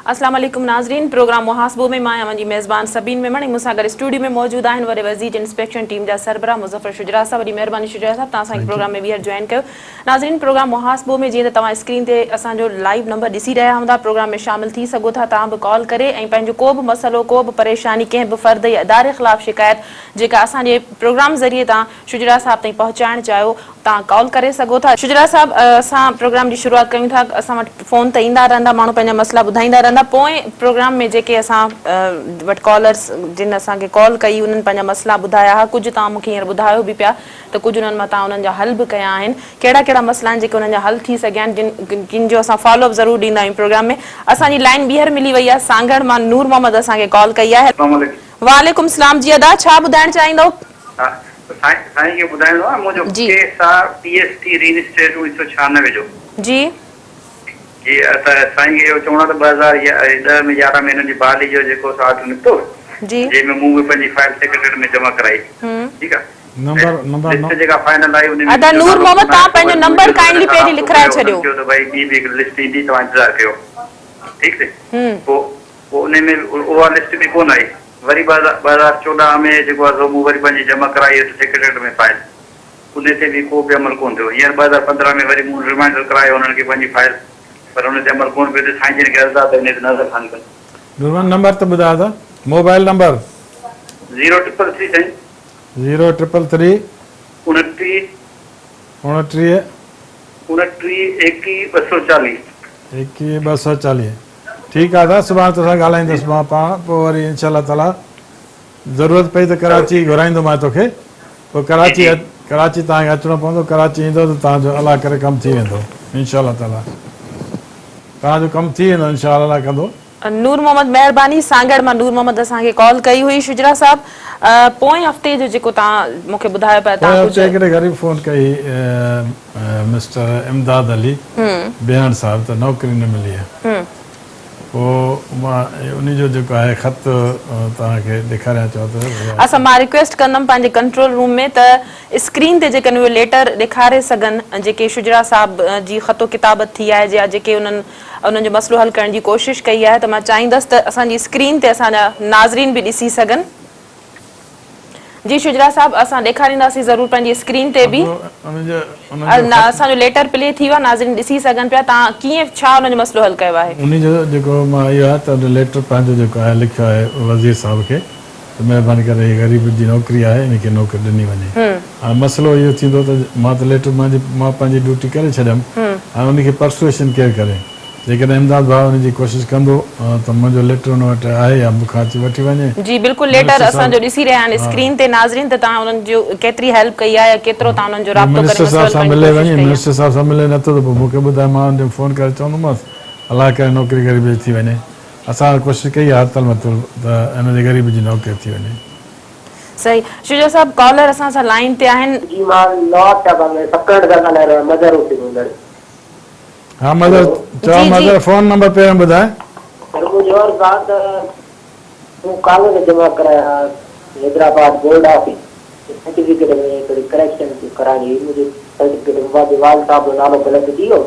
अस्सलाम वालेकुम नाज़रीन, प्रोग्राम मुहासबो में मां जी मेज़बान सबीन मेमण मूंसां गॾु स्टूडियो में मौजूद आहिनि वॾे वज़ीर इंस्पेक्शन टीम जा सरबराह मुज़फ़र शुजरा साहब। वॾी महिरबानी शुजरा साहब तव्हां असांखे प्रोग्राम में ॿीहर जॉइन कयो। नाज़रीन, प्रोग्राम मुहासबो में जीअं त तव्हां स्क्रीन ते असांजो लाइव नंबर ॾिसी रहिया हूंदा, प्रोग्राम में शामिल थी सघो था तव्हां बि कॉल करे ऐं पंहिंजो को बि मसइलो को बि परेशानी कंहिं बि फ़र्द या इदारे ख़िलाफ़ शिकायत जेका असांजे प्रोग्राम ज़रिए तव्हां शुजरा साहब ताईं पहुचाइणु चाहियो तव्हां कॉल करे सघो था। शुजरा साहब, असां प्रोग्राम जी शुरूआत कयूं था। असां वटि फ़ोन ते ईंदा रहंदा माण्हू, पंहिंजा मसइला ॿुधाईंदा रहंदा। पोइ प्रोग्राम में जेके असां वटि कॉलर्स जिन असांखे कॉल कई उन्हनि पंहिंजा मसइला ॿुधाया हुआ, कुझु तव्हां मूंखे हींअर ॿुधायो बि पिया त कुझु उन्हनि मां तव्हां उन्हनि जा हल बि कया आहिनि। कहिड़ा कहिड़ा मसइला आहिनि जेके उन्हनि जा हल थी सघिया आहिनि, जिन जो असां फॉलोअप ज़रूरु ॾींदा आहियूं प्रोग्राम में। असांजी लाइन ॿीहर मिली वई आहे, सांगड़ मां नूर मोहम्मद असांखे कॉल कई आहे। वालेकुम सलाम जी अदा, छा ॿुधाइणु चाहींदो? साईं खे ॿुधाइणो आहे मुंहिंजो केस आहे PST रजिस्टर्ड 1996 जो जी जी। त साईं खे चवणो आहे त 2010 में 11 महीननि जी बहाली जो जेको ऑर्डर निकितो जी, जंहिंमें मूं बि पंहिंजी फाइल सेक्रेटरी में जमा कराई। ठीकु आहे, नंबर जेका फाइनल आई उन में अदा नूर मोहम्मद तव्हां पंहिंजो नंबर काइंडली पहिरीं लिखाए छॾियो त भाई ॿी बि लिस्ट ईंदी, तव्हां इंतज़ार कयो। ठीकु आहे, पोइ उन में उहा लिस्ट बि कोन आई। वरी 2014 में जेको आहे मूं वरी पंहिंजी जमा कराई सेक्रेटरी में फाइल, उन ते बि को बि अमल कोन थियो। हींअर 2015 में वरी मूं रिमाइंडर करायो उन्हनि खे पंहिंजी फाइल, पर उन ते अमल कोन पियो। साईं जिन खे अर्ज़ु आहे त इन ते नज़र खानी कनि। नंबर त ॿुधायो था, मोबाइल नंबर 0333 साईं 0333 29 29 21 240 240। ठीकु आहे, सुभाणे तोसां ॻाल्हाईंदुसि मां पाण, पोइ वरी इनशा ताला ज़रूरत पई त कराची घुराईंदोमांइ तोखे। पोइ कराची तव्हांखे अचिणो पवंदो, कराची ईंदो त तव्हांजो अलाह करे कमु थी वेंदो इनशा ताला, तव्हांजो कमु थी वेंदो इनशा अलाह कंदो। नूर मोहम्मद महिरबानी, सांगड़ मां नूर मोहम्मद असांखे कॉल कई हुई। शुजरा साहब, पोएं हफ़्ते जो जेको तव्हां मूंखे ॿुधायो पिया तव्हां हिकिड़े घर फ़ोन कई मिस्टर इमदाद अली बेहण साहब, त नौकिरी न मिली आहे। पोइ मां उनजो जेको आहे ख़त तव्हांखे ॾेखारियां चओ त असां मां रिक्वेस्ट कंदमि पंहिंजे कंट्रोल रूम में त स्क्रीन ते जेकॾहिं उहे लेटर ॾेखारे सघनि जेके शुजरा साहब जी ख़तो किताबत थी आहे या जेके उन्हनि जो मसइलो हल करण जी कोशिशि कई आहे, त मां चाहींदसि त असांजी स्क्रीन ते असांजा नाज़रीन बि ॾिसी सघनि। जी शुजरा साहब, असां ॾेखारींदासीं ज़रूरु पंहिंजी स्क्रीन ते बि असांजो लेटर प्ले थी वियो आहे, नाज़रीन ॾिसी सघनि पिया तव्हां कीअं छा हुनजो मसइलो हल कयो आहे। उनजो जेको मां इहो आहे त लेटर पंहिंजो जेको आहे लिखियो आहे वज़ीर साहब खे त महिरबानी करे ग़रीब जी नौकिरी आहे, इनखे नौकिरी ॾिनी वञे। हाणे मसइलो इहो थींदो त मां त लेटर मां पंहिंजी ड्यूटी करे छॾियमि, हाणे उनखे परसुएशन केरु करे। जेकॾहिं इमदाद भाउ उनजी कोशिशि कंदो त मुंहिंजो लेटर उन वटि आहे या मूंखां अची वठी वञे। जी बिल्कुलु, लेटर असांजो ॾिसी रहिया आहिनि स्क्रीन ते नाज़रीन, त तव्हां उन्हनि जो केतिरी हेल्प कई आहे या केतिरो तव्हां उन्हनि जो राब्तो करे मिनिस्टर साहब सां मिले वञे, मिनिस्टर साहब सां मिले नथो त पोइ मूंखे ॿुधाए, मां उनखे फ़ोन करे चवंदोमांसि अलाह करे नौकिरी ग़रीब थी वञे। असां कोशिशि कई आहे हथल मतल त हिन ग़रीब जी नौकिरी थी वञे। सही। शुजा साहब, कॉलर असां सां लाइन ते आहिनि। जी मां नॉट सकड़ का ॻाल्हाए रहियो आहियां, मदर हुसैन। हाँ मदर, चओ मदर, फोन नंबर पहिरियों ॿुधाए। सर मुंहिंजो अर्ज़ु आहे त मूं कागज़ जमा कराया हैदराबाद बोर्ड ऑफिस सर्टिफिकेट में हिकिड़ी करेक्शन थी कराइणी, मुंहिंजे सर्टिफिकेट में वाल साहब जो नालो ग़लति थी वियो।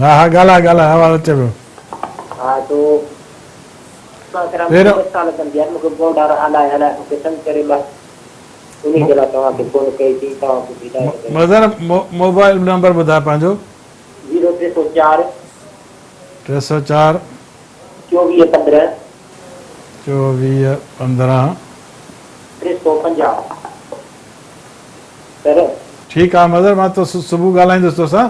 हाँ हाँ ॻाल्हाए आवाज़ अचे पियो। हाँ तो पहिरियों साल कंदी आहे, मूंखे बोर्ड वारा हलाए मूंखे तंग करे बसि उन्हीं जे लाइ तव्हांखे फोन कई थी। मदर मोबाइल नंबर ॿुधाए पंहिंजो। 0304 304 24 15 24 15 350। सर ठीकु आहे मदर, मां तो सुबुह ॻाल्हाईंदुसि तोसां,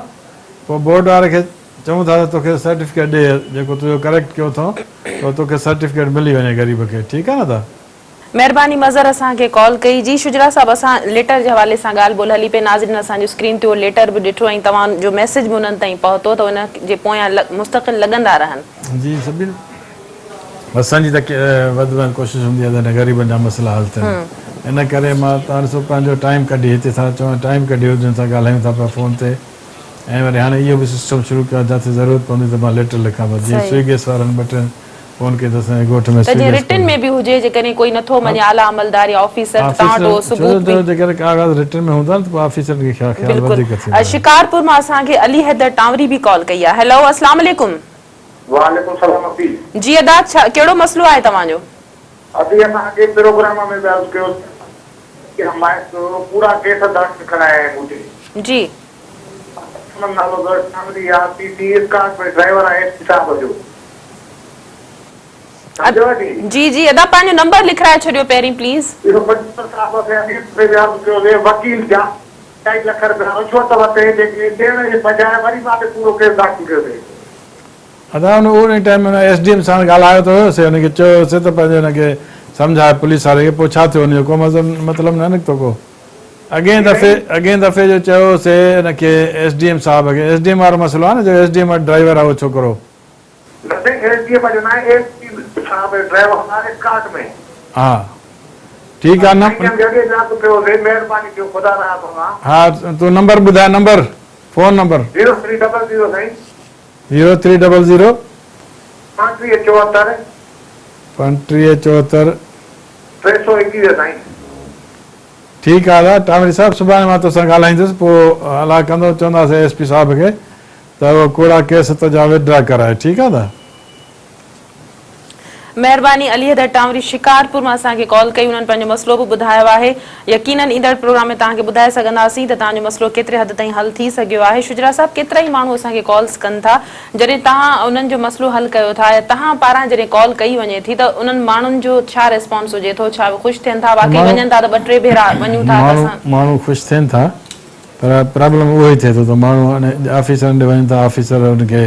पोइ बोर्ड वारे खे चऊं था त तोखे सर्टिफिकेट ॾे जेको तुंहिंजो करेक्ट कयो अथऊं, त तोखे सर्टिफिकेट मिली वञे ग़रीब खे। ठीकु आहे न? त महिरबानी मज़र असांखे कॉल कई। जी शुजरा साहब, असां लेटर जे हवाले सां ॻाल्हि ॿोल हली पई, नाज़रीन असांजी स्क्रीन ते उहो लेटर बि ॾिठो ऐं तव्हांजो मैसेज बि उन्हनि ताईं पहुतो त उन जे पोयां मुस्तक़िल लॻंदा रहनि। जी सभिनी असांजी त वधि में वधि कोशिशि हूंदी आहे त ग़रीबनि जा मसइला हल थियनि, इन करे मां तव्हां ॾिसो पंहिंजो टाइम कढी हिते था चवां, टाइम कढी हुजनि सां ॻाल्हायूं था पिया फ़ोन ते। ऐं वरी हाणे इहो बि सिस्टम शुरू कयो आहे, जिते ज़रूरत पवंदी त मां लेटर लिखां पियो। जीअं स्विगी गैस वारनि ॿ टे फोन कई त असांजे ॻोठ में रिटन में भी हुजे, जेकॾहिं कोई नथो मञे आला अमलदार या ऑफिसर तव्हां वटि सबूत बि जेकॾहिं कागज़ रिटन में हूंदा त पोइ ऑफिसर खे ख़्याल वधीक थींदो। शिकारपुर मां असांखे अली हैदर टावरी भी कॉल कई आहे। हेलो, अस्सलाम वालेकुम। वालेकुम सलाम हफ़ीज़। जी अदा कहिड़ो मसलो आहे तव्हांजो? अभी असांखे प्रोग्राम में अर्ज़ कयो कि हमारे पूरा केस दर्ज कराया है मुझे जी नालो दर्ज फैमिली या पीटी कार में ड्राइवर आहे साहब जो समझो जी जी अदा पंहिंजो नंबर लिखाए छॾियो पहिरीं प्लीज़। इहो 75 साल से अभी अर्ज़ कयो वे वकील जा 2 लाख रुपया रिश्वत वरिते जेके ॾियण जे बजाए वरी मां पूरो केस दाख़िल कयो अथई। अदा उन टाइम में एसडीएम सां ॻाल्हायो त हुयोसीं, हुनखे चयोसीं त पंहिंजो हुनखे सम्झाए पुलिस वारे खे, पोइ छा थियो हुनजो को मतिलबु न निकितो को। अॻे दफ़े जो चयोसीं हिनखे एसडीएम साहब खे, एसडीएम वारो मसइलो आहे न, जो एसडीएम वटि ड्राइवर आहे उहो छोकिरो। हा ठीकु आहे न। हा तूं नंबर ॿुधाए, नंबर फोन नंबर 0300 0300 3574 3574 321 साईं। ठीकु आहे दादा टावरी साहब, सुभाणे मां तोसां ॻाल्हाईंदुसि, पोइ अलाह कंदो, चवंदासीं एसपी साहब खे त उहो कूड़ा केस तुंहिंजा विड्रा कराए। ठीकु आहे दादा। महिरबानी। अली हैदर टावरी शिकारपुर मां असांखे कॉल कई, उन्हनि पंहिंजो मसलो बि ॿुधायो आहे। यकीनन ईंदड़ प्रोग्राम में तव्हांखे ॿुधाए सघंदासीं त तव्हांजो मसलो केतिरे हद ताईं हल थी सघियो आहे। शुजरा साहब, केतिरा ई माण्हू असांखे कॉल्स कनि था, जॾहिं तव्हां उन्हनि जो मसलो हल कयो था या तव्हां पारां जॾहिं कॉल कई वञे थी त उन्हनि माण्हुनि जो छा रिस्पॉन्स हुजे थो, छा ख़ुशि थियनि था, वाकई वञनि था त 2-3 भेरा वञूं था त असां माण्हू ख़ुशि थियनि था, पर प्रॉब्लम उहो ई थिए थो त माण्हू हाणे ऑफिसरनि ॾे वञनि था, ऑफिसर हुनखे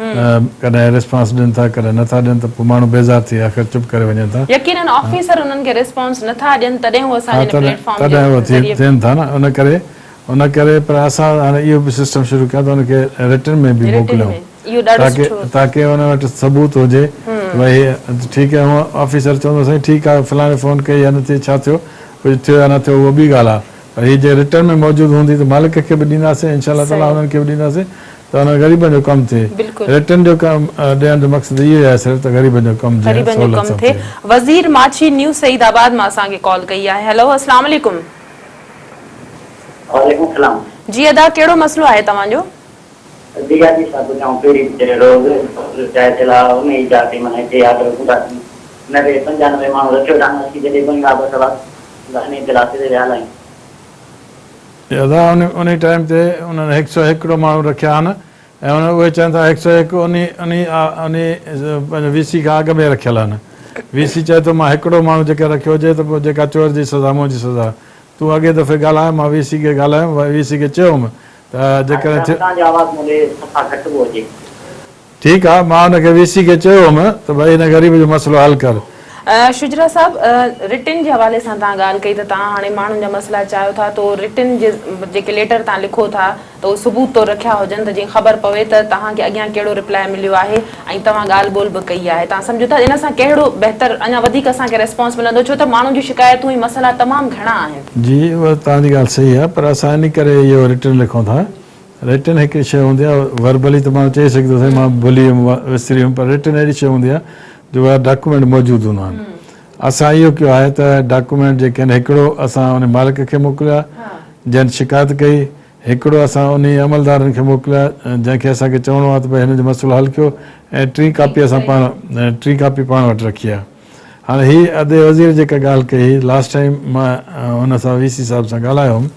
कॾहिं रिस्पॉन्स ॾियनि था, कॾहिं नथा ॾियनि, त पोइ माण्हू बेज़ार थी आख़िर चुप करे वञनि था। यकीनन ऑफिसर उन्हनि खे रिस्पॉन्स नथा ॾियनि तॾहिं हू असांजे प्लेटफॉर्म तॾहिं उहो थियनि था न, उन करे पर असां हाणे इहो बि सिस्टम शुरू कयो त हुनखे रिटर्न में बि मोकिलियूं ताकी हुन वटि सबूत हुजे भई ठीकु आहे, हूअं ऑफिसर चवंदो साईं ठीकु आहे फलाणे फ़ोन कई या न थी, छा थियो, कुझु थियो या न थियो, उहो ॿी ॻाल्हि आहे, पर हीअ जे रिटर्न में मौजूदु हूंदी त मालिक खे बि ॾींदासीं, इंशाअल्लाह ताला हुननि खे बि ॾींदासीं त हुन ग़रीबनि जो कमु थिए। रिटर्न जो कमु ॾियण जो मक़सदु इहो आहे सिर्फ़ु त ग़रीबनि जो कमु थिए। वज़ीर माछी न्यू सईदाबाद मां असांखे कॉल कई आहे। हेलो, अस्सलाम वालेकुम। वालेकुम सलाम। जी अदा, कहिड़ो मसलो आहे तव्हांजो? दिया जी साहब ॿुधाऊं, पहिरीं रोज़ चाहे चला उन ई जाते माना हिते यादि रखूं था 95 माण्हू रखियो था असीं जॾहिं बंगा बसला गाने चलाते ते विया आहियूं। दादा उन टाइम ते उन्हनि 101 माण्हू रखिया आहिनि ऐं उहे चवनि था 101 पंहिंजो वीसी खां अॻु में रखियल आहिनि। वीसी चए थो मां हिकिड़ो माण्हू जेका रखियो हुजे त पोइ जेका चोर जी सज़ा मुंहिंजी सज़ा। तूं अॻे दफ़े ॻाल्हाए, मां वीसी खे ॻाल्हायुमि, वीसी खे चयोमि त जेकॾहिं ठीकु आहे, मां हुनखे वीसी खे चयोमि त भई हिन ग़रीब जो मसइलो हल कर। शुजरा साहब, रिटर्न जे हवाले सां तव्हां ॻाल्हि कई त तव्हां हाणे माण्हुनि जा मसइला चाहियो था त रिटर्न जे जेके लेटर तव्हां लिखो था त उहे सबूत तो रखिया हुजनि त जीअं ख़बर पवे त तव्हांखे अॻियां कहिड़ो रिप्लाई मिलियो आहे ऐं तव्हां ॻाल्हि ॿोल बि कई आहे। तव्हां सम्झो था इन सां कहिड़ो बहितर अञा वधीक असांखे रिस्पॉन्स मिलंदो, छो त माण्हुनि जूं शिकायतूं ऐं मसइला तमामु घणा आहिनि। जी उहा तव्हांजी ॻाल्हि सही आहे, पर असां इन करे इहो रिटर्न लिखूं था। रिटर्न हिकिड़ी शइ हूंदी आहे, वर्बली त मां चई सघंदो साईं मां भुली वियुमि विसरी वियुमि, पर रिटर्न अहिड़ी शइ हूंदी आहे जो उहा डॉक्यूमेंट मौजूदु हूंदा आहिनि। असां इहो कयो आहे त डॉक्यूमेंट जेके आहिनि हिकिड़ो असां उन मालिक खे मोकिलिया जंहिं शिकायत कई, हिकिड़ो असां उन अमलदारनि खे मोकिलिया जंहिंखे असांखे चवणो आहे त भई हिन जो मसइलो हल कयो, ऐं टी कापी असां पाण वटि रखी आहे। हाणे हीअ अदे वज़ीर जेका ॻाल्हि कई लास्ट टाइम, मां हुन सां वीसी साहिब सां ॻाल्हायो हुउमि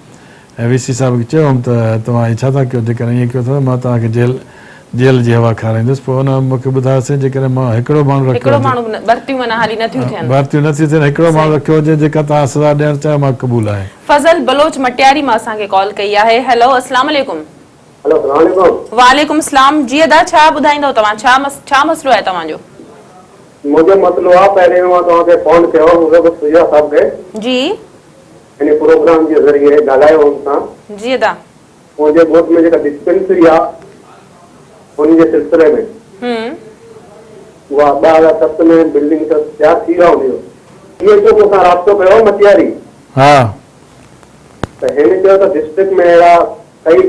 ऐं वीसी साहिब खे चयोमि त तव्हां हीअ छा था कयो, जेकॾहिं ईअं कयो अथव मां तव्हांखे जेल जी हवा खाराईंदुसि। पोइ हुन मूंखे ॿुधायोसीं जेकॾहिं मां हिकिड़ो माण्हू रखियो भर्तियूं नथियूं थियनि, हिकिड़ो माण्हू रखियो हुजे जेका तव्हां सज़ा ॾियणु चाहियो, मां क़बूल आहे। फज़ल बलोच मटियारी मां असांखे कॉल कई आहे। हेलो, अस्सलाम वालेकुम। हेलो, अस्सलाम वालेकुम। वालेकुम सलाम। जी अदा, छा ॿुधाईंदव तव्हां, छा मसलो आहे तव्हांजो? मुझे मसलो आहे, पहिरें मां तव्हांखे फोन कयो मूंखे सुजा साहब खे जी इन प्रोग्राम जे ज़रिए ॻाल्हायो हुनसां। जी अदा, मुंहिंजे ॻोठ में जेका डिस्पेंसरी आहे उन जे सिलसिले में उहा 2007 में बिल्डिंग तयारु थी विया हुयो। इहो जो मूंखां राब्तो कयो मटियारी, हा त हिन चयो त डिस्ट्रिक्ट में अहिड़ा कई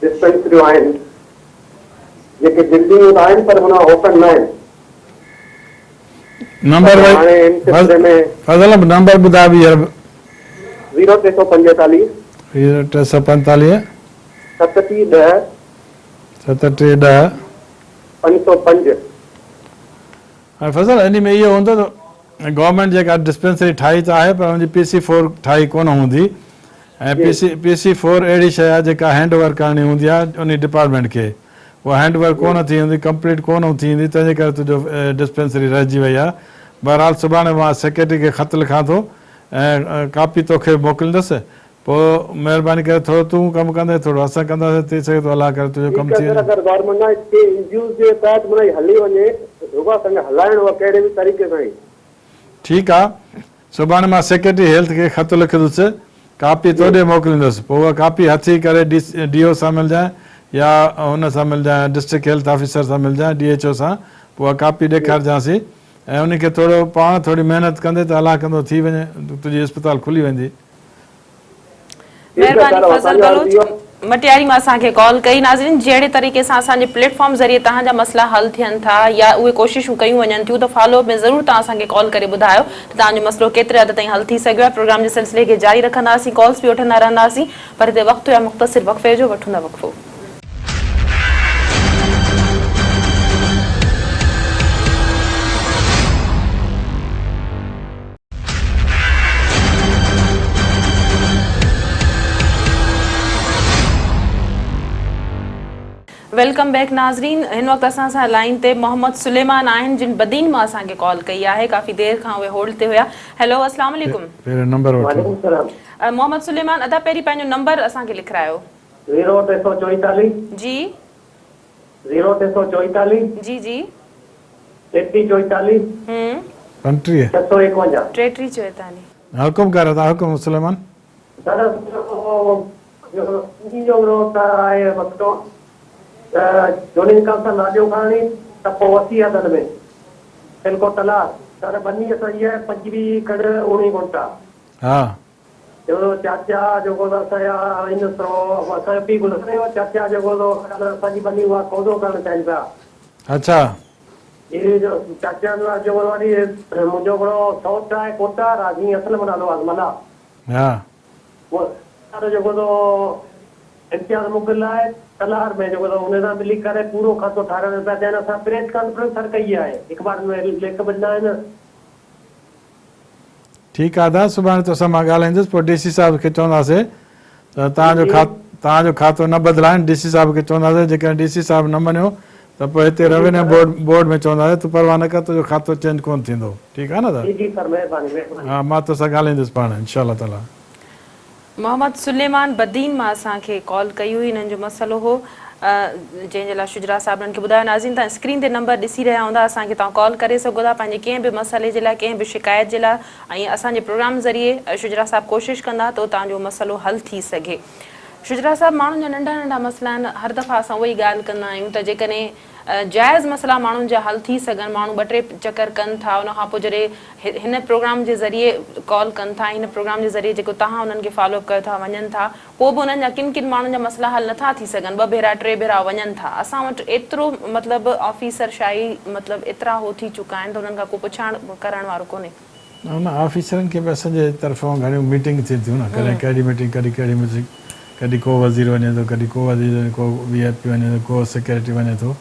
डिस्पेंसरियूं आहिनि जेके बिल्डिंगूं त आहिनि पर हुन ओपन न आहिनि। नंबर फज़ल नंबर ॿुधायो बि 0345 345 3710 7310 505 हाणे फज़ल इन में इहो हूंदो त गवर्नमेंट जेका डिस्पेंसरी ठाही त आहे पर हुनजी PC4 ठाही कोन हूंदी ऐं PC4 अहिड़ी शइ आहे जेका हैंड ओवर करणी हूंदी आहे उन डिपार्टमेंट खे उहा हैंड ओवर कोन थी हूंदी कंप्लीट कोन थींदी तंहिंजे करे तुंहिंजो डिस्पेंसरी रहिजी वई आहे बहरहाल सुभाणे मां सेक्रेटरी खे ख़त लिखां थो ऐं कापी तोखे मोकिलींदुसि पोइ महिरबानी करे थोरो तूं कमु कंदे थोरो असां कंदासीं थी सघे थो अलाह करे तुंहिंजो कमु थी वञे अगरि गवर्नमेंट ना इसके इंड्यूस जे तहत माना हली वञे रुॻो संग हलाइणो आहे कहिड़े बि तरीक़े सां ई ठीकु आहे सुभाणे मां सेक्रेटरी हेल्थ खे ख़त लिखंदुसि कापी तोॾे मोकिलींदुसि पोइ उहा कापी हथी करे DO सां मिलजांइ या हुन सां मिलजांइ डिस्ट्रिक्ट हेल्थ ऑफिसर सां मिलजांइ DHO सां पोइ उहा कापी ॾेखारिजांसीं ऐं उनखे थोरो पाण थोरी महिनत कंदे त अलाह कंदो थी वञे तुंहिंजी अस्पताल खुली वेंदी महिरबानी फज़ल बलोच मटियारी मां असांखे कॉल कई नाज़रीन जहिड़े तरीक़े सां असांजे प्लेटफॉर्म ज़रिए तव्हांजा मसला हल थियनि था या उहे कोशिशूं कयूं वञनि थियूं त फॉलोअप में ज़रूरु तव्हां असांखे कॉल करे ॿुधायो त तव्हांजो मसलो केतिरे हद ताईं हल थी सघियो आहे प्रोग्राम जे सिलसिले खे जारी रखंदासीं कॉल्स बि वठंदा रहंदासीं पर हिते वक़्तु या मुख़्तसिर वक़फ़े जो वठूं था वक़फ़ो वेलकम बैक नाज़रीन हिन वक़्तु असां सां लाइन ते मोहम्मद सुलेमान आहिनि जिन बदीन मां असांखे कॉल कई आहे काफ़ी देर खां उहे होल्ड ते हुया हेलो अस्सलाम वालेकुम पहिरियों नंबर वठो वालेकुम सलाम मोहम्मद सुलेमान अदा पहिरीं पंहिंजो नंबर असांखे लिखायो 0344 जी 0344 जी जी 3344 कंट्री 651 3344 हुकुम कर था हुकुम सुलेमान दादा जो रोता आहे वक़्तो जोनी का सा नाडियो खानी त पोइ वसीयत में बिल्कुल तलाक दादा बनी सही है 25 कड़ 19 घंटा हा जो चाचा जो को असांजा इन सो असांजो पीउ गुज़रे वियो चाचा जेको असांजी बनी उहा कोदो करणु चाहिनि पिया अच्छा इहे जो चाचा जो वरी मुंहिंजो हिकिड़ो सौट आहे कोटा राजी असल में नालो आहे मला हा उहो जेको इम्तियाज़ मुगल आहे तलार में जेको हुन सां मिली करे पूरो खातो ठाहिराइण पिया थियनि असां प्रेस कॉन्फ्रेंस हर कई आहे हिकु बार में लेख ॿ आहिनि ठीकु आहे दादा सुभाणे तोसां मां ॻाल्हाईंदुसि पोइ DC साहिब खे चवंदासीं त तव्हांजो खातो न बदिलाइनि DC साहिब खे चवंदासीं जेकॾहिं DC साहिब न मञियो त पोइ हिते रेवेन्यू बोर्ड में चवंदासीं तूं परवाह न कर तुंहिंजो खातो चेंज कोन थींदो ठीकु आहे न दादा जी सर महिरबानी हा मां तोसां ॻाल्हाईंदुसि पाण इंशाअल्लाह ताला मोहम्मद सुलेमान बदीन मां असांखे कॉल कई हुई हिननि जो मसइलो हो जंहिंजे लाइ शुजरा साहिब हुननि खे ॿुधायो नाज़रीन तव्हां स्क्रीन ते नंबर ॾिसी रहिया हूंदा असांखे तव्हां कॉल करे सघो था पंहिंजे कंहिं बि मसइले जे लाइ कंहिं बि शिकायत जे लाइ ऐं असांजे प्रोग्राम ज़रिए शुजरा साहिब कोशिशि कंदा त तव्हांजो मसइलो हल थी सघे शुजरा साहिब माण्हुनि जा नंढा नंढा मसइला आहिनि हर दफ़ा असां उहा ई ॻाल्हि कंदा आहियूं त जेकॾहिं जाइज़ मसइला माण्हुनि जा हल थी सघनि माण्हू 2-3 चकर कनि था उनखां पोइ जॾहिं हिन प्रोग्राम जे ज़रिए कॉल कनि था हिन प्रोग्राम जे ज़रिए जेको तव्हां उन्हनि खे फॉलोअप कयो था वञनि था पोइ बि उन्हनि जा किन माण्हुनि जा मसइला हल नथा थी सघनि 2 भेरा 3 भेरा वञनि था असां वटि एतिरो मतिलबु ऑफिसर शाही मतिलबु एतिरा हो थी चुका आहिनि त उन्हनि खां को पुछण करण वारो कोन्हे उन ऑफिसरनि खे बि असांजे तरफ़ां घणियूं मीटिंग थिए थियूं न कॾहिं कहिड़ी मीटिंग कॾहिं मीटिंग कॾहिं को वज़ीर वञे थो कॾहिं को वज़ीर वञे को VIP वञे थो को सेक्रेटरी वञे थो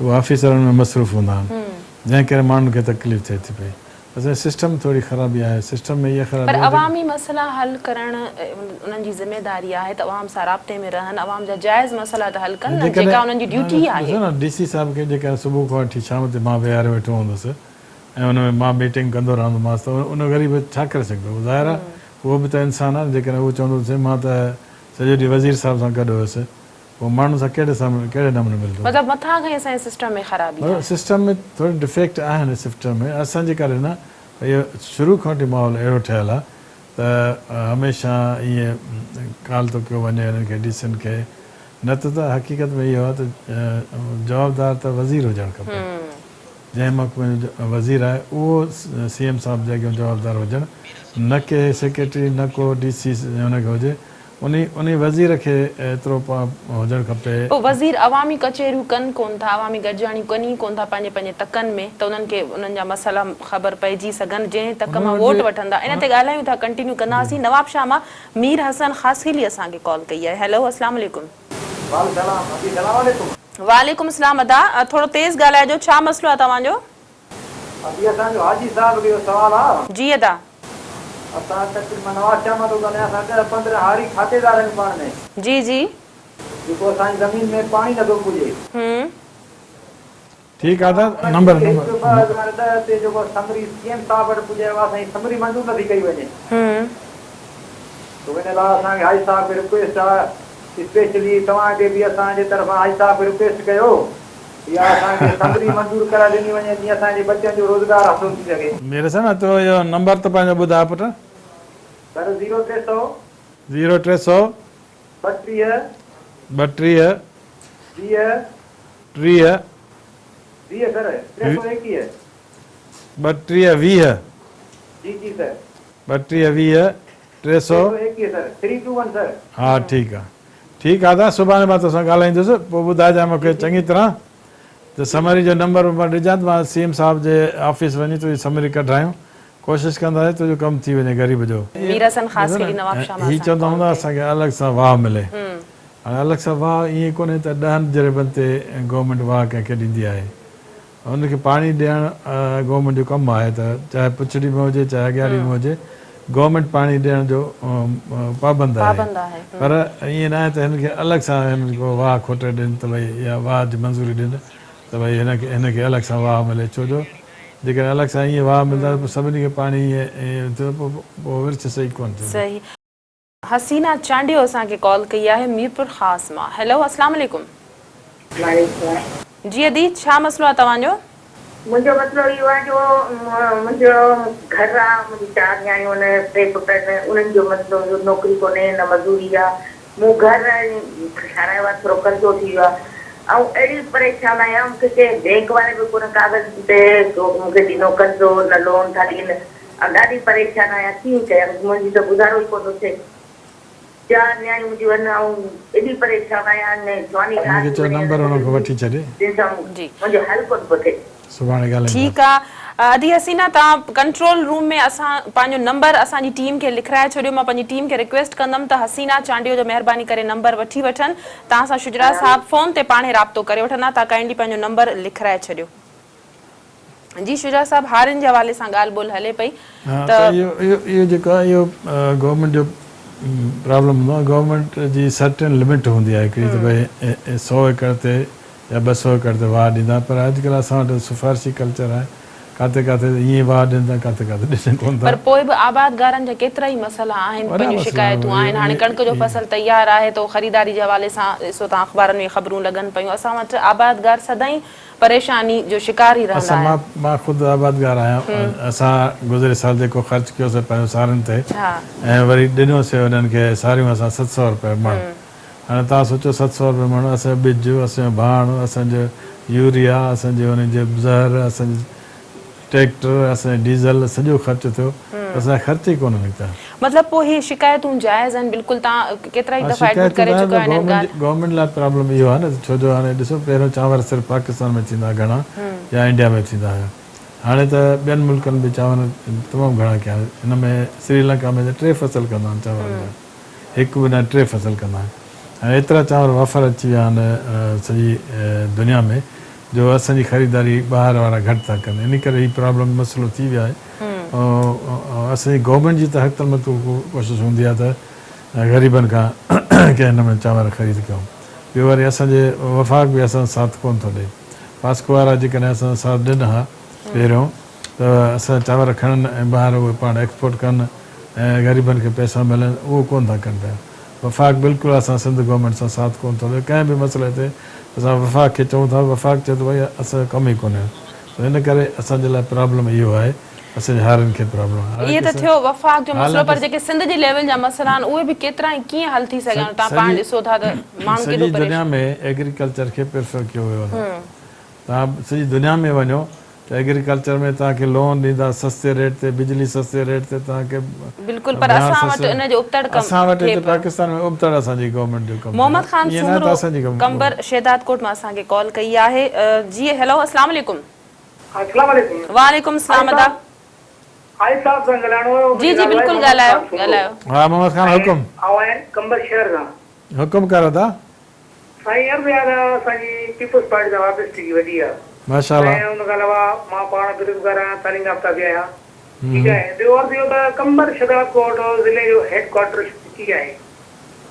उहे ऑफिसरनि में मसरूफ़ हूंदा आहिनि जंहिं करे माण्हुनि खे तकलीफ़ थिए थी पई असांजो सिस्टम थोरी ख़राबी आहे सिस्टम में इहा पर ख़राबी अवामी मसइला हल करण उन्हनि जी ज़िमेदारी आहे त अवाम सां राब्ते में रहनि अवाम जा जाइज़ मसइला त हल कनि न जेका उन्हनि जी ड्यूटी आहे न DC साहिब खे जेका सुबुह खां वठी शाम ते मां विहारे वेठो हूंदुसि ऐं उन में मां मीटिंग कंदो रहंदोमांसि त उन ग़रीब छा करे सघंदो ज़ाहिर आहे उहो बि त इंसानु आहे जेकॾहिं उहो चवंदोसीं मां त सॼो ॾींहुं वज़ीर साहिब सां गॾु हुयुसि पोइ माण्हू सां कहिड़े नमूने मिलंदो मतिलबु मथां खां असांजे सिस्टम में ख़राबी आहे सिस्टम में थोरी डिफेक्ट आहिनि सिस्टम में असांजे करे न इहो शुरू खां वठी माहौल अहिड़ो ठहियलु आहे त हमेशह ईअं काल थो कयो वञे हिननि खे DCनि खे न त हक़ीक़त में इहो आहे त जवाबदार त वज़ीर हुजणु खपे जंहिं महकमे जो वज़ीर आहे उहो CM साहिब जेके जवाबदार हुजनि न के सेक्रेटरी न को DC हुनखे हुजे उन वज़ीर खे एतिरो हुजणु खपे पोइ वज़ीर अवामी कचहरियूं कनि कोन था अवामी गॾिजाणी कनि कोन था पंहिंजे तकनि में त उन्हनि खे उन्हनि जा मसइला ख़बर पइजी सघनि जंहिं तक मां वोट वठंदा इन ते ॻाल्हायूं था कंटिन्यू कंदासीं नवाब शाह मां मीर हसन ख़ासखिली असांखे कॉल कई आहे हेलो अस्सलाम वालेकुम वालेकुम अस्सलाम अदा थोरो तेज़ ॻाल्हाइजो छा मसइलो आहे तव्हांजो अभी असांजो हाजी साहब जो सवाल आहे जी अदा असां तकरीबन नवाज़ शाह थो ॻाल्हायां असां 15 हारी खातेदार आहियूं पाण में जी जी जेको असांजी ज़मीन में पाणी नथो पुॼे ठीकु आहे त नंबर 2010 ते जेको समरी सीएम साहब वटि पुॼायो आहे असांजी समरी मंज़ूर नथी कई वञे तो इन लाइ असांखे हाजी साहब खे रिक्वेस्ट आहे स्पेशली तव्हांखे बि असांजे तरफ़ां हाजी साहब खे रिक्वेस्ट कयो या असांखे समरी मंज़ूर कराए ॾिनी वञे जीअं असांजे बच्चनि जो रोज़गार हासिल थी सघे मेरे सां न तो इहो नंबर त पंहिंजो ॿुधायो पुटु सर 0300 0300 32 32 20 30 20 सर 321 32 20 जी जी सर 32 20 300 321 सर 321 सर हा ठीकु आहे त सुभाणे मां तोसां ॻाल्हाईंदुसि पोइ ॿुधाइजांइ मूंखे चङी तरह त समरी जो नंबर मां ॾिजां त मां सीएम साहब जे ऑफिस वञी तुंहिंजी समरी कढायूं कोशिशि कंदासीं तुंहिंजो कमु थी वञे ग़रीब जो मीर हसन ख़ासि केॾी नवाब शाह हीअ चवंदा हूंदा असांखे अलॻि सां वाह मिले हाणे अलॻि सां वाह ईअं कोन्हे त 10 जरिबनि ते गवर्नमेंट वाह कंहिंखे ॾींदी आहे हुनखे पाणी ॾियणु गवर्नमेंट जो कमु आहे त चाहे पुछड़ी में हुजे चाहे अॻियारी में हुजे गवर्नमेंट पाणी ॾियण जो पाबंद आहे पर ईअं न आहे त हिनखे अलॻि सां हिन को वाह खोटे ॾियनि त भई या वाह जी मंज़ूरी ॾियनि त भई हिनखे अलॻि सां वाह मिले छो जो जेकॾहिं अलॻि सां ईअं वाह मिलंदा त सभिनी खे पाणी ईअं थियो पोइ विर्छ सही कोन थियो सही हसीना चांडियो असांखे कॉल कई आहे मीरपुर ख़ासि मां हेलो अस्सलाम वालेकुम जी अदी छा मसलो आहे तव्हांजो मुंहिंजो मसइलो इहो आहे जो मुंहिंजो घर आहे मुंहिंजी 4 न्याणियूं आहिनि 3 पुट आहिनि उन्हनि जो मसइलो नौकिरी कोन्हे न मज़दूरी आहे मूं घर ठारायो आहे थोरो कर्ज़ो थी वियो आहे ऐं अहिड़ी परेशान आहियां मूंखे कंहिं बैंक वारे बि कोन कागज़ ते मूंखे ॾिनो कर्ज़ो न लोन था ॾियनि ॾाढी परेशान आहियां कीअं कयां मुंहिंजी त गुज़ारो ई कोन थो थिए 4 न्याणियूं मुंहिंजियूं आहिनि ऐं एॾी परेशान आहियां नंबर हुनखे वठी छॾे मुंहिंजो हल कोन थो थिए सुभाणे ॻाल्हाईंदासीं ठीकु आहे अदी हसीना तव्हां कंट्रोल रूम में असां पंहिंजो नंबर असांजी टीम खे लिखाए छॾियो मां पंहिंजी टीम खे रिक्वेस्ट कंदमि त हसीना चांडियो जो महिरबानी करे नंबर वठी वठनि तव्हां सां शुजरा साहब फोन ते पाणे राब्तो करे वठंदा तव्हां काइंडली पंहिंजो नंबर लिखाए छॾियो जी शुजरा साहब हारियुनि जे हवाले सां ॻाल्हि ॿोल हले पई त इहो जेको आहे इहो गवर्नमेंट जो प्रॉब्लम हूंदो आहे गवर्नमेंट जी सर्टेन लिमिट हूंदी आहे हिकिड़ी त भई 100 एकड़ ते या 200 एकड़ ते वाह ॾींदा पर अॼुकल्ह असां वटि सिफारिशी कल्चर आहे काथे काथे ईअं वाह ॾियनि था काथे काथे ॾिसनि कोन था पर पोइ बि आबादगारनि जा केतिरा ई मसइला आहिनि पंहिंजूं शिकायतूं आहिनि हाणे कणिक जो फसल तयार आहे त ख़रीदारी जे हवाले सां ॾिसो तव्हां अख़बारनि में ख़बरूं लॻनि पियूं असां वटि आबादगार सदाईं परेशानी जो शिकार ई रहंदा आहिनि मां ख़ुदि आबादगार आहियां असां गुज़िरे साल जेको ख़र्चु कयोसीं पंहिंजो सारियुनि ते ऐं वरी ॾिनोसीं हुननि खे सारियूं असां 700 रुपए मण हाणे तव्हां सोचो 700 रुपए मण असांजो ॿिज असांजो भाण असांजो यूरिया असांजे हुनजे ज़हर असांजे ट्रैक्टर असांजो डीज़ल सॼो ख़र्चु थियो असांजा ख़र्च ई कोन निकिता मतिलबु पोइ ही शिकायतूं जाइज़ आहिनि बिल्कुलु तव्हां केतिरा ई दफ़ा एडमिट करे चुका आहिनि गवर्नमेंट लाइ प्रॉब्लम इहो आहे न छो जो हाणे ॾिसो पहिरियों चांवर सिर्फ़ु पाकिस्तान में थींदा घणा या इंडिया में थींदा हुआ हाणे त ॿियनि मुल्कनि में चांवर तमामु घणा कया हिन में श्रीलंका में 3 फसल कंदा आहिनि चांवर जा हिकु बि न 3 फसल कंदा आहिनि ऐं एतिरा चांवर वफ़र अची विया आहिनि सॼी दुनिया में जो असांजी ख़रीदारी ॿाहिरि वारा घटि था कनि इन करे हीउ प्रॉब्लम मसइलो थी वियो आहे असांजी गवर्नमेंट जी त हक़ तलमत कोशिशि हूंदी आहे त ग़रीबनि खां कंहिं हिन में चांवर ख़रीद कयूं ॿियो वरी असांजे वफ़ाक़ बि असां साथ कोन थो ॾिए पास्को वारा जेकॾहिं असां साथ ॾिना हुआ पहिरियों त असां चांवर खणनि ऐं ॿाहिरि उहे पाण एक्सपोर्ट कनि ऐं ग़रीबनि खे पैसा मिलनि उहो कोन था कनि पिया वफ़ाक़ बिल्कुलु असां सिंध गवर्नमेंट सां साथ कोन थो ॾिए कंहिं बि मसइले ते असां वफ़ाक़ खे चऊं था वफ़ाक़ चए थो भई असांजो कमु ई कोन्हे त हिन करे असांजे लाइ प्रॉब्लम इहो आहे असांजे हारियुनि खे प्रॉब्लम आहे इहे त थियो वफ़ाक़ जो मसइलो पर जेके सिंध जे लेवल जा मसइला आहिनि उहे बि केतिरा ई कीअं हल थी सघनि तव्हां पाण ॾिसो था त माण्हू केॾो सॼी दुनिया में एग्रीकल्चर खे प्रेफर कयो वियो आहे तव्हां सॼी दुनिया में वञो त एग्रीकल्चर में तव्हांखे लोन ॾींदा सस्ते रेट ते बिजली सस्ते रेट ते तव्हांखे बिल्कुलु पर असां वटि इन जो उबतड़ कमु असां वटि पाकिस्तान में उबतड़ असांजी गवर्नमेंट जो कमु मोहम्मद खान सूमरो कंबर शहदाद कोट मां असांखे कॉल कई आहे जी हेलो अस्सलाम वालेकुम वालेकुम सलाम अदा हाई साहब सां ॻाल्हाइणो जी जी बिल्कुलु ॻाल्हायो हा मोहम्मद खान हुकुम कंबर शहर खां हुकुम करो था साईं अर्ज़ आहे असांजी पीपल्स पार्टी सां वापसि थी वॾी आहे माशाल्लाह ऐं उन खां अलावा मां पाण बेरोज़गार आहियां, तालीम याफ़्ता बि आहियां। ठीकु आहे। ॿियो अर्ज़ु इहो त कंबर शहदादकोट ज़िले जो हेड क्वार्टर थी आहे,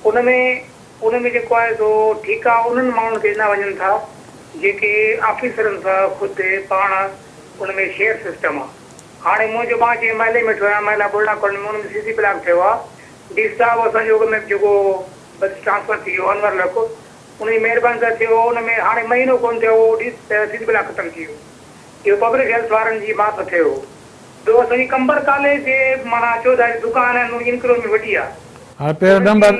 उन में जेको आहे सो ठीकु आहे, उन्हनि माण्हुनि खे न वञनि था जेके ऑफिसरनि सां ख़ुदि पाण उन में शेयर सिस्टम आहे। हाणे मुंहिंजो मां जीअं महले में ठहियो आहियां, महिला बुर्ला कॉलोनी में, उन में सीसी ब्लॉक थियो आहे। डी साहब असांजो उन में जेको बस ट्रांसफर थी वियो अनवर लख, उन जी महिरबानी सां थियो, उन में हाणे महीनो कोन थियो सीसी ब्लॉक ख़तमु थी वियो। इहो पब्लिक हेल्थ वारनि जी मां त थियो। ॿियो असांजी कंबर कॉलेज जे माना चौधारी दुकान आहिनि, उन इनकरो में वॾी आहे। हाँ पे नंबर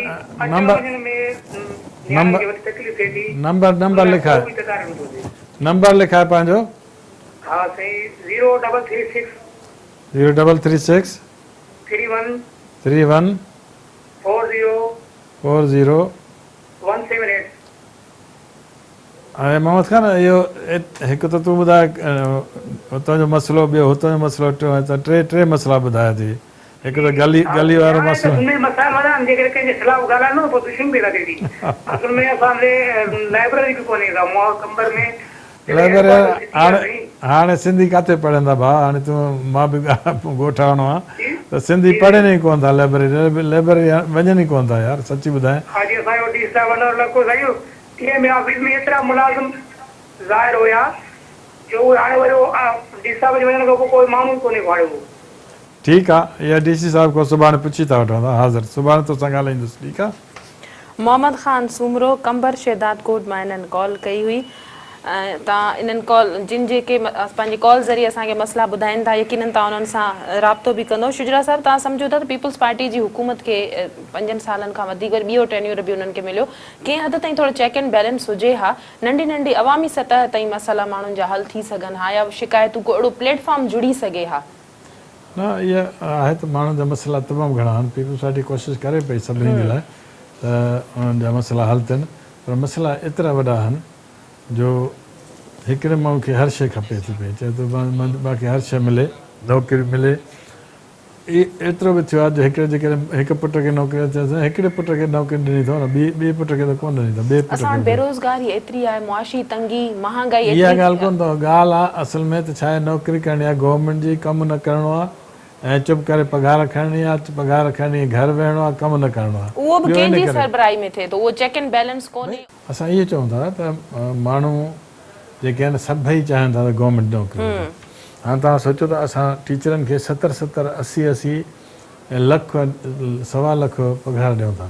नंबर लिखाए पंहिंजो। हाँ सही 0336 0336 31 31 40 40 178। हाणे मोहम्मद खान इहो हिकु त तूं ॿुधाए हुतां जो मसइलो, ॿियो हुतां जो मसइलो, टे मसइला ॿुधाया थी। हिकु त गली वारो मसइलो। मसाइल वॾा आहिनि, जेकॾहिं कंहिंजे ख़िलाफ़ ॻाल्हाइणो पोइ दुश्मनी बि लॻे थी। असल में असांजे लाइब्रेरी बि कोन्हे कंबर में। लाइब्रेरी हाणे सिंधी किथे पढ़ंदा भाउ? हाणे तूं मां बि ॻोठु वञिणो आहे त सिंधी पढ़नि ई कोन था, लाइब्रेरी वञनि ई कोन था यार, सची ॿुधाए। हा जी, असांजो डी साहब अनवर लखो साईं टीए में ऑफिस में एतिरा मुलाज़िम ज़ाहिर हुया जो हाणे वरी डी साहब जे वञण खां पोइ कोई माण्हू कोन्हे भाड़ियो। ठीकु आहे, इहा DC साहिब खां सुभाणे पुछी था वठूं था, हाज़िर सुभाणे तोसां ॻाल्हाईंदुसि। ठीकु आहे। मोहम्मद ख़ान सूमरो कंबर शहदादकोट मां इन्हनि कॉल कई हुई। तव्हां इन्हनि कॉल जिन जेके पंहिंजी कॉल ज़रिए असांखे मसइला ॿुधाइनि था, यकीननि तव्हां उन्हनि सां राब्तो बि कंदो। शुजरा साहिबु, तव्हां सम्झो था त पीपल्स पार्टी जी हुकूमत खे 5 सालनि खां वधीक ॿियो टेन्यूर बि उन्हनि खे मिलियो, कंहिं हद ताईं थोरो चेक एंड बैलेंस हुजे हा, नंढी अवामी सतह ताईं मसइला माण्हुनि जा हल थी सघनि हा, या शिकायतूं को अहिड़ो प्लेटफॉर्म जुड़ी सघे हा। न इहा आहे त माण्हुनि जा मसइला तमामु घणा आहिनि। पीपल्स पार्टी कोशिशि करे पई सभिनी जे लाइ त उन्हनि जा मसइला हल थियनि, पर मसइला एतिरा वॾा आहिनि जो हिकिड़े माण्हू खे हर शइ खपे थी पई, चए थो मूंखे हर शइ मिले, नौकिरी मिले। एतिरो बि थियो आहे जो हिकु पुट खे नौकिरी अचे, हिकिड़े पुट खे नौकिरी ॾिनी अथव न, ॿिए पुट खे त कोन ॾिनी अथव, ॿिए पुट खे। बेरोज़गारी एतिरी आहे, मुआशी तंगी, महांगाई, इहा ॻाल्हि कोन अथव। ॻाल्हि आहे असल में त छा आहे, नौकिरी करणी आहे गवर्नमेंट जी, कमु न करिणो आहे ऐं चुप करे पघार खणणी आहे, पघार खणी घर वेहणो आहे, कमु न करिणो आहे। उहो बि कंहिंजी सरबराही में थिए थो, उहो चेक एंड बैलेंस कोन्हे। असां इहो चऊं था त माण्हू जेके आहिनि सभई चाहिनि था त गवर्नमेंट नौकिरी। हाणे तव्हां सोचो त असां टीचरनि खे 70 80 लख 1.25 लख पघार ॾियूं था।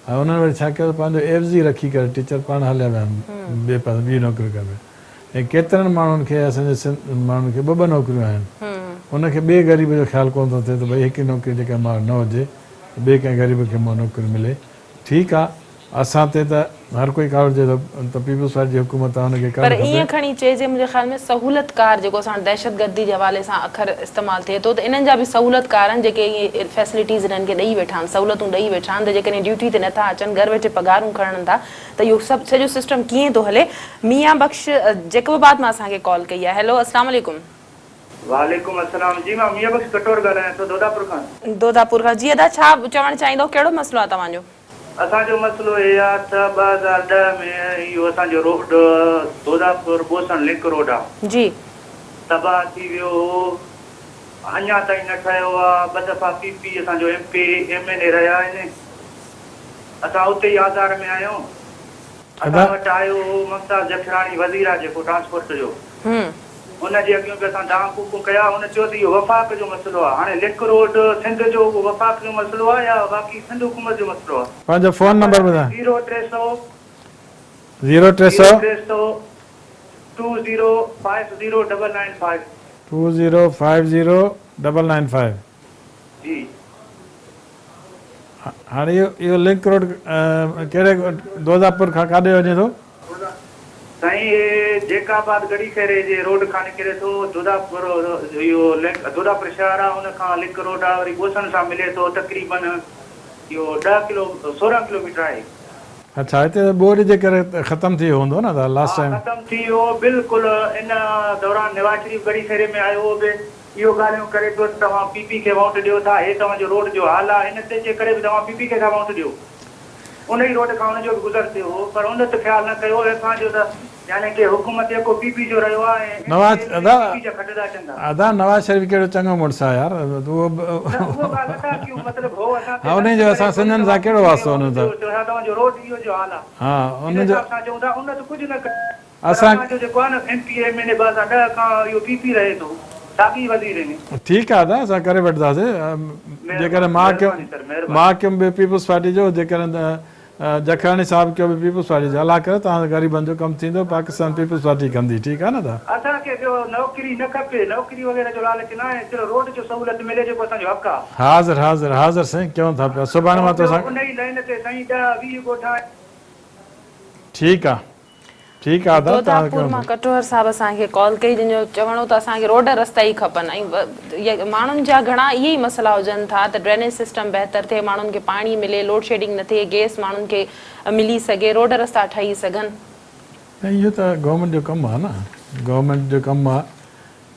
ऐं उन्हनि वरी छा कयो, पंहिंजो एवज़ी रखी करे टीचर पाण हलिया विया आहिनि ॿिए पासे ॿी नौकिरी कनि। ऐं केतिरनि माण्हुनि खे, असांजे माण्हुनि खे 2 नौकिरियूं आहिनि, उनखे ॿिए ग़रीब जो ख़्यालु कोन थो थिए त भई हिकु नौकिरी जेका मां न हुजे, ॿिए कंहिं ग़रीब खे मां नौकिरी मिले। ठीकु आहे, असां ते त हर कोई कार हुजे त पीपल्स पार्टी जी हुकूमत आहे, हुनखे पर ईअं खणी चइजे मुंहिंजे ख़्याल में सहूलियतकार जेको असां दहशतगर्दी जे हवाले सां अखर इस्तेमालु थिए थो, त इन्हनि जा बि सहूलियतकार आहिनि जेके ईअं फैसिलिटीज़ इन्हनि खे ॾेई वेठा आहिनि, सहूलियतूं ॾेई वेठा आहिनि, त जेकॾहिं ड्यूटी ते नथा अचनि, घर वेठे पघारूं खणनि था, त इहो सभु सॼो सिस्टम कीअं थो हले। मियां बख्श जैकबाबाद मां असांखे कॉल कई आहे। हेलो, अस्सलाम वालेकुम। वालेकुम अस्सलाम जी, मां मियां बख्श कटोर ॻाल्हायां थो दोदापुर खां। जी अदा, छा चवणु चाहींदो, कहिड़ो मसइलो आहे तव्हांजो? असांजो मसइलो हे आहे त 2010 में इहो असांजो road Dodapur boson link road आहे जी, तबाह थी वियो, अञा ताईं न ठहियो आहे। 2 दफ़ा PP असांजो MP MNA रहिया आहिनि, असां उते ई आधार में आहियूं। असां वटि आयो ममताज़ जखराणी वज़ीर आहे जेको ट्रांसपोर्ट जो, उनजे अॻियां बि असां दाम कूकू कया, हुन चयो त इहो वफ़ाक़ जो मसइलो आहे। हाणे लिंक रोड सिंध जो वफ़ाक़ जो मसइलो आहे या बाक़ी सिंध हुकूमत जो मसइलो आहे? पंहिंजो फ़ोन नंबर ॿुधायो। 0300 2050 2050 जी। हाणे इहो लिंक रोड कहिड़े दोदापुर खां काॾे वञे थो? साईं जेकाबाद गड़ी खेरे जे रोड खां निकिरे थो, दोदापुर इहो लिंक दोदापुर शहर आहे, हुन खां लिंक रोड आहे, वरी बोसन सां मिले थो, तक़रीबन इहो 16 किलोमीटर आहे। अच्छा, हिते बोर्ड जे करे ख़तमु थी वियो हूंदो न त लास्ट टाइम? ख़तमु थी वियो बिल्कुलु। इन दौरान नवाज़ शरीफ़ गड़ी खेरे में आयो, उहो बि इहो ॻाल्हियूं करे पियो त तव्हां PP खे वोट ॾियो था, हे तव्हांजो रोड जो हाल आहे, हिन ते जे करे बि तव्हां PP खे था वोट ॾियो। उन ई रोड खां उनजो बि गुज़र थियो हो, पर उन ते ख़्यालु न कयो असांजो त यानी कि हुकूमत जेको पीपी जो रहियो आहे नवाज़ पीपी जा खटदा चंदा अदा नवाज़ शरीफ़ कहिड़ो चङो मुड़ुसु आहे यार, उहो उहो ॻाल्हि नथा कयूं, मतिलबु हो असां हा, उन जो असां सिंधियुनि सां कहिड़ो वास्तो हुन सां? तव्हांजो रोड इहो जो हाल आहे, हा, उन उनजो असां चऊं था उन त कुझु न असां असांजो जेको आहे न एमपी एमएलए 2010 खां इहो पीपी रहे थो, साॻी वज़ीर आहिनि। ठीकु आहे दादा, असां करे वठंदासीं। जेकॾहिं मां कयुमि बि पीपुल्स पार्टी जो, जेकॾहिं जखाणी साहिब कयो बि पीपुल्स पार्टी जो, अलाह करे तव्हां ग़रीबनि जो कमु थींदो, पाकिस्तान पीपुल्स पार्टी कंदी। ठीकु आहे न दादा? असांखे ॿियो नौकिरी न खपे, नौकिरी वग़ैरह जो लालच न आहे, सिर्फ़ु रोड जो सहूलियत मिले जेको असांजो हक़ आहे। हाज़िर हाज़िर हाज़िर साईं, कयूं था पिया। सुभाणे मां तोसां उन ई लाइन ते साईं 10-20 ॻोठा। ठीकु आहे, ठीकु आहे दादा। दोतापुर मां कटोहर साहब असांखे कॉल कई, जंहिंजो चवणो त असांखे रोड रस्ता ई खपनि, ऐं माण्हुनि जा घणा इहे ई मसइला हुजनि था त ड्रेनेज सिस्टम बहितर थिए, माण्हुनि खे पाणी मिले, लोड शेडिंग न थिए, गैस माण्हुनि खे मिली सघे, रोड रस्ता ठही सघनि। इहो त गवर्नमेंट जो कमु आहे न, गवर्नमेंट जो कमु आहे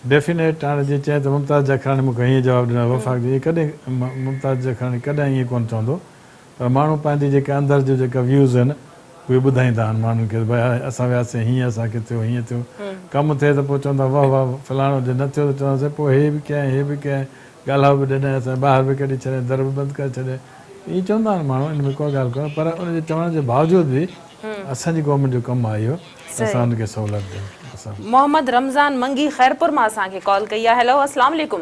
डेफिनेट। हाणे जीअं चए त मुमताज़ जखाणी मूंखे हीअं जवाबु ॾिनो, वफ़ाक़ जी कॾहिं मुमताज़ जखाणी कॾहिं ईअं कोन्ह चवंदो, पर माण्हू पंहिंजी जेके अंदरि जो जेका व्यूज़ आहिनि उहे ॿुधाईंदा आहिनि माण्हुनि खे, भई असां वियासीं हीअं असांखे थियो, हीअं थियो, कमु थिए त पोइ चवंदा वाह वाह फलाणो जे न थियो त चवंदासीं पोइ हे बि कयईं, हे बि कयईं, ॻाल्हाए बि ॾिनई, असां ॿाहिरि बि कढी छॾे, दर बि बंदि करे छॾे, ईअं चवंदा आहिनि माण्हू, इन में कोई ॻाल्हि कोन्हे। पर उनजे चवण जे बावजूद बि असांजी गवर्नमेंट जो कमु आहे इहो, असां उनखे सहूलियत ॾियूं। मोहम्मद रमज़ान मंगी खैरपुर मां असांखे कॉल कई आहे। हेलो, अस्सलाम वालेकुम।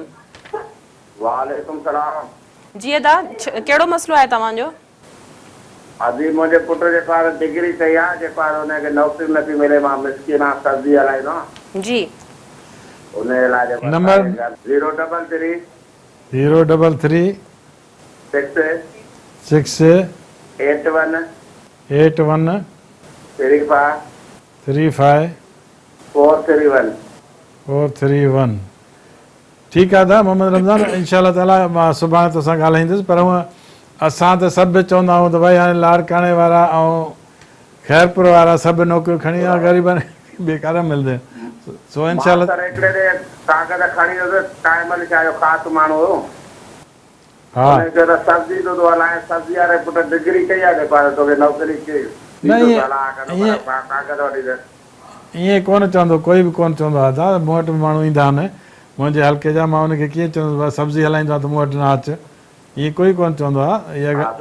वालेकुम सलाम। जी अदा, कहिड़ो मसइलो आहे तव्हांजो? अभी मुंहिंजे पुट जेको आहे डिग्री कई आहे, जेको आहे हुनखे नौकरी नथी मिले, मां मिस्किन आहे, सब्जी हलाईंदो आहियां जी। हुन लाइ जेको नंबर 033 033 6 81 35 35 431। ठीकु आहे दादा मोहम्मद रमज़ान, इंशाअल्लाह ताला मां सुभाणे तोसां ॻाल्हाईंदुसि। पर हूअं असां त सभु चवंदा आहियूं त भई हाणे लाड़काणे वारा ऐं खैरपुर वारा सभु नौकरियूं खणी विया, ग़रीबनि बेकार मिलंदे। सो इंशाअल्लाह कागज़ खणी टाइम लिखायो, ख़ासि माण्हू हुयो, हा सब्जी थो हलाए, सब्जी वारे पुट डिग्री कई आहे, जेको आहे तोखे नौकरी ईअं कोन चवंदो, कोई बि कोन चवंदो आहे दादा। मूं वटि बि माण्हू ईंदा आहिनि मुंहिंजे हल्के जा, मां हुनखे कीअं चवंदो सब्जी हलाईंदो आहे त मूं वटि न अचु, ईअं कोई कोन चवंदो आहे। इहा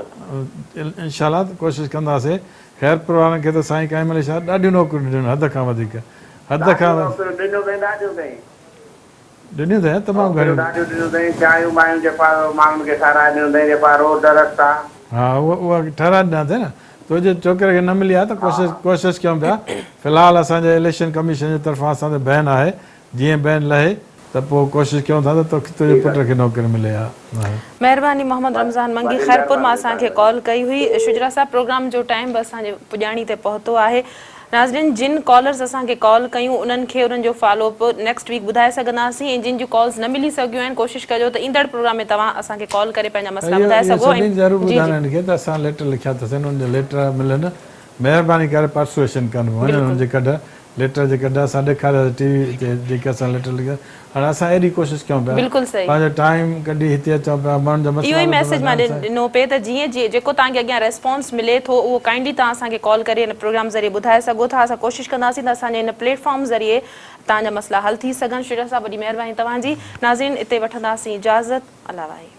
इंशाअल्लाह कोशिशि कंदासीं। खैरपुर वारनि खे त साईं काइम अली शाह ॾाढियूं नौकरियूं ॾिनियूं, हद खां वधीक, हद खां ॾिनियूं अथई तमामु घणियूं। हा, उहा ठहिराए ॾिना अथई न, तुंहिंजे छोकिरे खे न मिली आहे त कोशिशि कयूं पिया। फ़िलहालु असांजे इलेक्शन कमीशन जे तरफ़ां असांजो बैन आहे, जीअं बैन लहे त पोइ कोशिशि कयूं था त तुंहिंजे पुट खे नौकरी मिले। हा, महिरबानी। मोहम्मद रमज़ान मंगी खैरपुर मां असांखे कॉल कई हुई। शुजरा साहब, प्रोग्राम जो टाइम बि असांजे पुॼाणी ते पहुतो आहे। नाज़रीन, जिन कॉलर्स असांखे कॉल कयूं उन्हनि खे उन्हनि जो फॉलोअप नेक्स्ट वीक ॿुधाए सघंदासीं, ऐं जिन जूं कॉल्स न मिली सघियूं आहिनि कोशिशि कजो त ईंदड़ प्रोग्राम में तव्हां असांखे कॉल करे पंहिंजा मसइला ॿुधाए सघो। ज़रूरु ॿुधाइनि खे त असां लेटर लिखिया अथसि, उन्हनि जा लेटर मिलनि, महिरबानी करे पर्सुएशन कनि, वञनि हुनजे कढ लेटर जे कढ असां ॾेखारियोसीं टीवी ते जेके असां लेटर लिखिया। हाणे असां अहिड़ी कोशिशि कयूं पिया, बिल्कुलु सही, पंहिंजो टाइम कढी हिते अचूं पिया, माण्हुनि जा मसइला। इहो ई मैसेज मां ॾिनो पे त जीअं जेको तव्हांखे अॻियां रेस्पॉन्स मिले थो उहो काइंडली तव्हां असांखे कॉल करे हिन प्रोग्राम ज़रिए ॿुधाए सघो था। असां कोशिशि कंदासीं त असांजे हिन प्लेटफॉर्म ज़रिए तव्हांजा मसइला हल थी सघनि। शुजरा साहब, वॾी महिरबानी तव्हांजी। नाज़रीन, इते वठंदासीं इजाज़त। अल्लाह वाहे।